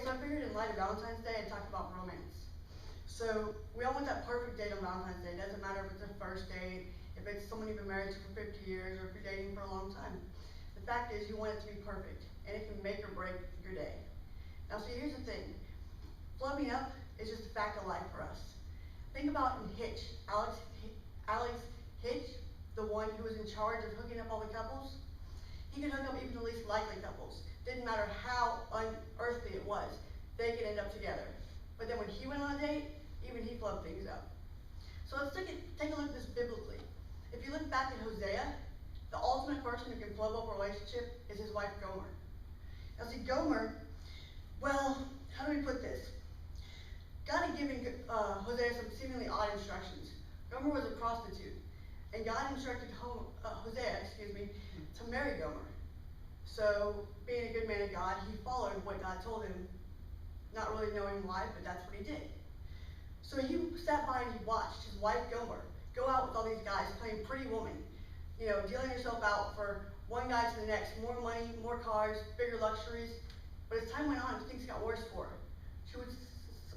so I figured in light of Valentine's Day, I'd talk about romance. So we all want that perfect date on Valentine's Day. It doesn't matter if it's a first date, if it's someone you've been married to for 50 years, or if you're dating for a long time. The fact is, you want it to be perfect, and it can make or break your day. Now, see, here's the thing. Flubbing up is just a fact of life for us. Think about in Hitch, Alex Hitch, the one who was in charge of hooking up all the couples. He could hook up even the least likely couples. Didn't matter how unearthly it was, they could end up together. But then when he went on a date, even he flubbed things up. So let's take a look at this biblically. If you look back at Hosea, the ultimate person who can flub up a relationship is his wife Gomer. Now see, Gomer, well, how do we put this? God had given Hosea some seemingly odd instructions. Gomer was a prostitute, and God instructed Hosea, to marry Gomer. So, being a good man of God, he followed what God told him, not really knowing why, but that's what he did. So he sat by and he watched his wife Gomer go out with all these guys playing pretty woman, dealing herself out for one guy to the next, more money, more cars, bigger luxuries. But as time went on, things got worse for her. She would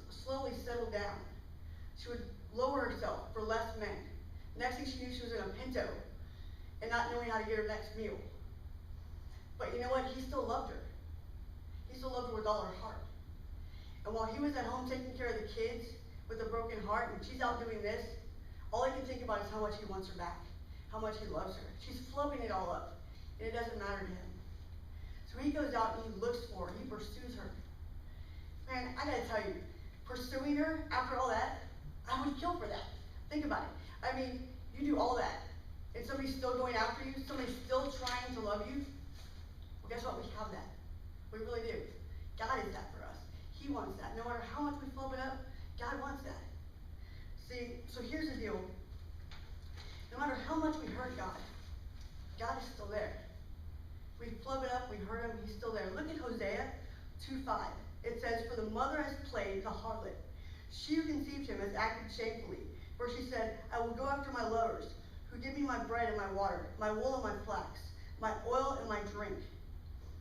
slowly settle down. She would lower herself for less men. Next thing she knew, she was in a Pinto and not knowing how to get her next meal. But you know what? He still loved her. He still loved her with all her heart. And while he was at home taking care of the kids with a broken heart, and she's out doing this, all he can think about is how much he wants her back, how much he loves her. She's flubbing it all up, and it doesn't matter to him. So he goes out and he looks for her, he pursues her. Man, I gotta tell you, pursuing her after all that, I would kill for that. Think about it. I mean, you do all that, and somebody's still going after you, somebody's still trying to love you. Well, guess what? We have that. We really do. God is that for us. He wants that. No matter how much we flub it up, God wants that. See, so here's the deal. No matter how much we hurt God, God is still there. We flub it up, we hurt him, he's still there. Look at Hosea 2:5. It says, "For the mother has played the harlot. She who conceived him has acted shamefully. For she said, I will go after my lovers, who give me my bread and my water, my wool and my flax, my oil and my drink."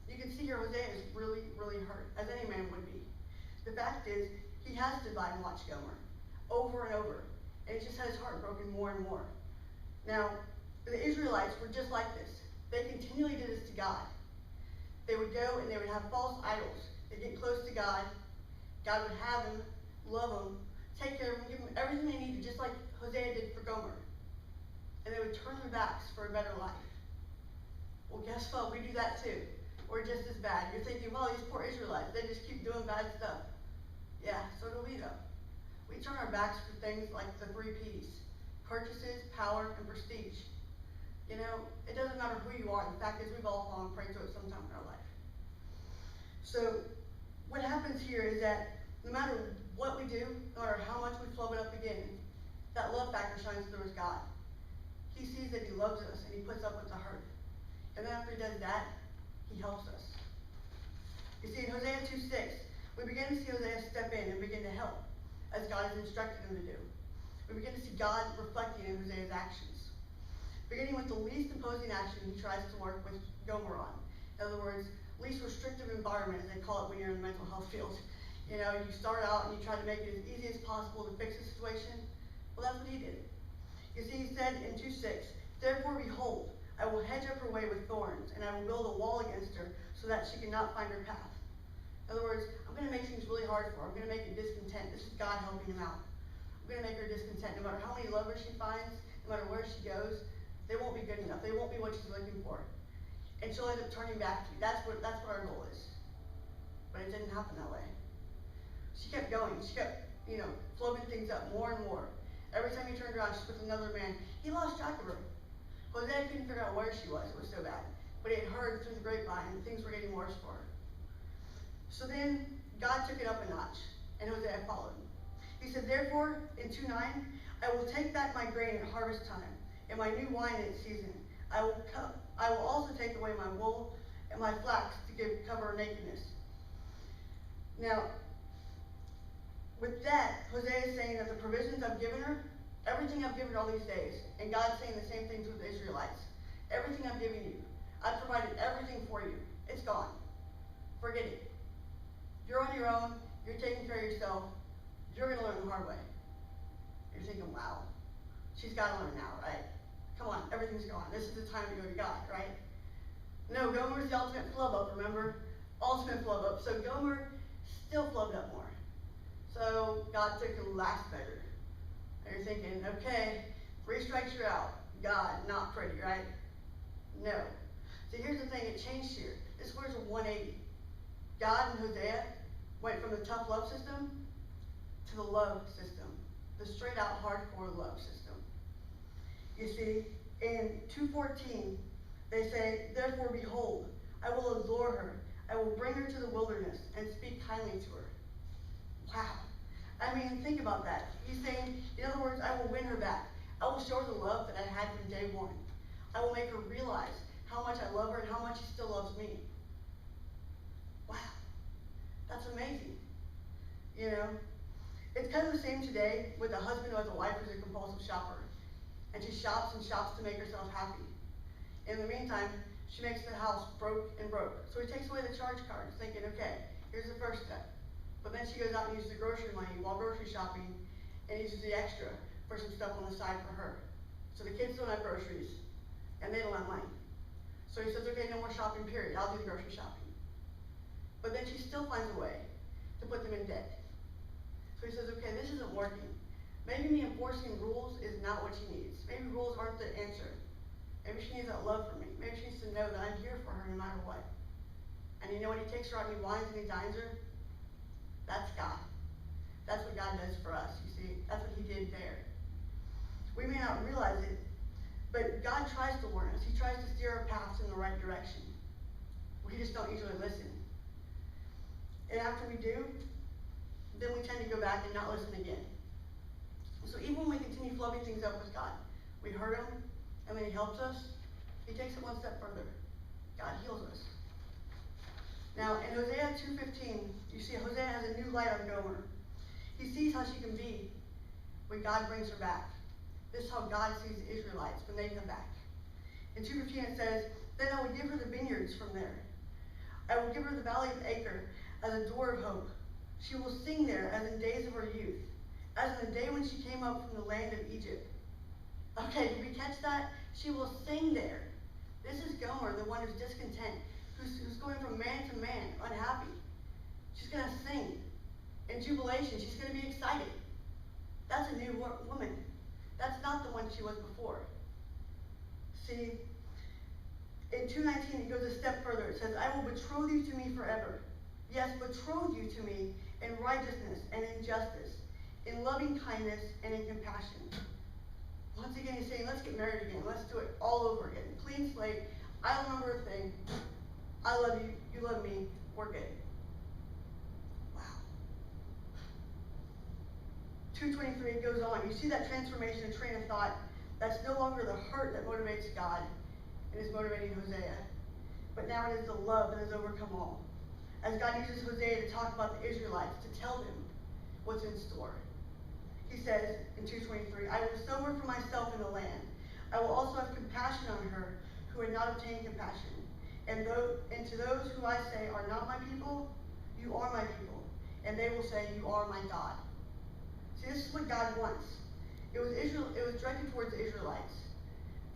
You can see here Hosea is really, really hurt, as any man would be. The fact is, he has to buy and watch Gomer over and over, and it just had his heart broken more and more. Now, the Israelites were just like this. They continually did this to God. They would go and they would have false idols. They'd get close to God. God would have them, love them, take care of them, give them everything they needed, just like Hosea did for Gomer. And they would turn their backs for a better life. Well, guess what? We do that too. We're just as bad. You're thinking, well, these poor Israelites, they just keep doing bad stuff. Yeah, so do we though. We turn our backs for things like the 3 Ps. Purchases, power, and prestige. It doesn't matter who you are. The fact is, we've all fallen prey to it sometime in our life. So what happens here is that no matter what we do, no matter how much we flub it up again, that love factor shines through as God. He sees that he loves us and he puts up with the hurt. And then after he does that, he helps us. You see, in Hosea 2:6, we begin to see Hosea step in and begin to help, as God has instructed him to do. We begin to see God reflecting in Hosea's actions. Beginning with the least imposing action he tries to work with Gomer on. In other words, least restrictive environment, as they call it when you're in the mental health field. You start out and you try to make it as easy as possible to fix the situation. Well, that's what he did. You see, he said in 2:6, "Therefore, behold, I will hedge up her way with thorns, and I will build a wall against her, so that she cannot find her path." In other words, I'm going to make things really hard for her. I'm going to make her discontent. This is God helping him out. I'm going to make her discontent. No matter how many lovers she finds, no matter where she goes, they won't be good enough. They won't be what she's looking for. And she'll end up turning back to you. That's what our goal is. But it didn't happen that way. She kept going. She kept, flubbing things up more and more. Every time he turned around, she's with another man. He lost track of her. Hosea couldn't figure out where she was. It was so bad. But he had heard through the grapevine that things were getting worse for her. So then God took it up a notch, and Hosea followed. He said, "Therefore, in 2:9, I will take back my grain at harvest time, and my new wine in its season. I will also take away my wool and my flax to cover her nakedness." Now, with that, Hosea is saying that the provisions I've given her, everything I've given her all these days, and God's saying the same thing to the Israelites. Everything I've given you, I've provided everything for you. It's gone. Forget it. You're on your own, you're taking care of yourself, you're going to learn the hard way. You're thinking, wow, she's got to learn now, right? Come on, everything's gone. This is the time to go to God, right? No, Gomer's the ultimate flub up, remember? Ultimate flub up. So Gomer still flubbed up more. So God took the last measure. And you're thinking, okay, 3 strikes you're out. God, not pretty, right? No. So here's the thing, it changed here. This was a 180. God and Hosea went from the tough love system to the love system. The straight out hardcore love system. You see, in 2:14, they say, therefore behold, I will allure her. I will bring her to the wilderness and speak kindly to her. Wow. I mean, think about that. He's saying, in other words, I will win her back. I will show her the love that I had from day one. I will make her realize how much I love her and how much she still loves me. Wow. That's amazing. You know? It's kind of the same today with a husband who has a wife who's a compulsive shopper. And she shops and shops to make herself happy. In the meantime, she makes the house broke and broke. So he takes away the charge card, thinking, okay, here's the first step. But then she goes out and uses the grocery money while grocery shopping and uses the extra for some stuff on the side for her. So the kids don't have groceries and they don't have money. So he says, okay, no more shopping, period. I'll do the grocery shopping. But then she still finds a way to put them in debt. So he says, okay, this isn't working. Maybe me enforcing rules is not what she needs. Maybe rules aren't the answer. Maybe she needs that love from me. Maybe she needs to know that I'm here for her no matter what. And you know when he takes her out and he wines and he dines her? That's God. That's what God does for us, you see. That's what he did there. We may not realize it, but God tries to warn us. He tries to steer our paths in the right direction. We just don't usually listen. And after we do, then we tend to go back and not listen again. So even when we continue flubbing things up with God, we hurt him, and then he helps us. He takes it one step further. God heals us. Now, in Hosea 2:15, you see Hosea has a new light on Gomer. He sees how she can be when God brings her back. This is how God sees the Israelites when they come back. In 2:15 it says, then I will give her the vineyards from there. I will give her the valley of Acre as a door of hope. She will sing there as in days of her youth, as in the day when she came up from the land of Egypt. Okay, did we catch that? She will sing there. This is Gomer, the one who's discontent, who's going from man to man, unhappy. She's going to sing in jubilation. She's going to be excited. That's a new woman. That's not the one she was before. See, in 2:19 it goes a step further. It says, I will betroth you to me forever. Yes, betroth you to me in righteousness and in justice, in loving kindness and in compassion. Once again, he's saying, let's get married again. Let's do it all over again. Clean slate. I don't remember a thing. I love you. You love me. We're good. Wow. 2:23 goes on. You see that transformation and train of thought. That's no longer the hurt that motivates God and is motivating Hosea. But now it is the love that has overcome all. As God uses Hosea to talk about the Israelites, to tell them what's in store. He says in 2:23, I will sow her for myself in the land. I will also have compassion on her who had not obtained compassion. And to those who I say are not my people, you are my people. And they will say, you are my God. See, this is what God wants. It was directed towards the Israelites,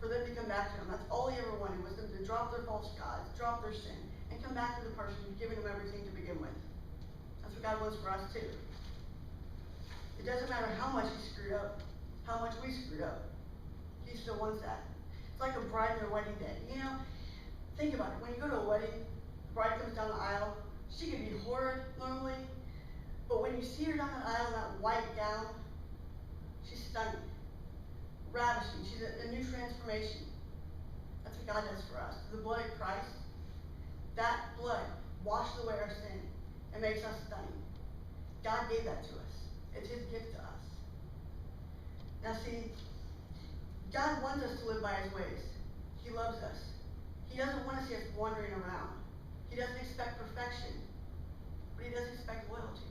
for them to come back to him. That's all he ever wanted, was them to drop their false gods, drop their sin, and come back to the person who's given them everything to begin with. That's what God wants for us too. It doesn't matter how much he screwed up, how much we screwed up. He still wants that. It's like a bride on their wedding day. You know, think about it. When you go to a wedding, the bride comes down the aisle. She can be horrid normally, but when you see her down the aisle in that white gown, she's stunning, ravishing. She's a new transformation. That's what God does for us. The blood of Christ, that blood washes away our sin and makes us stunning. God gave that to us. It's his gift to us. Now see, God wants us to live by his ways. He loves us. He doesn't want to see us wandering around. He doesn't expect perfection, but he does expect loyalty.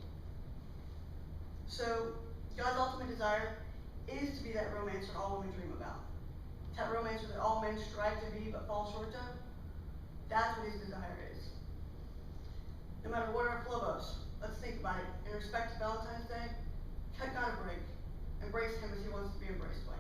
So God's ultimate desire is to be that romancer all women dream about. That romancer that all men strive to be but fall short of. That's what his desire is. No matter what our flub-ups think about it. In respect to Valentine's Day, cut down a break. Embrace him as he wants to be embraced by.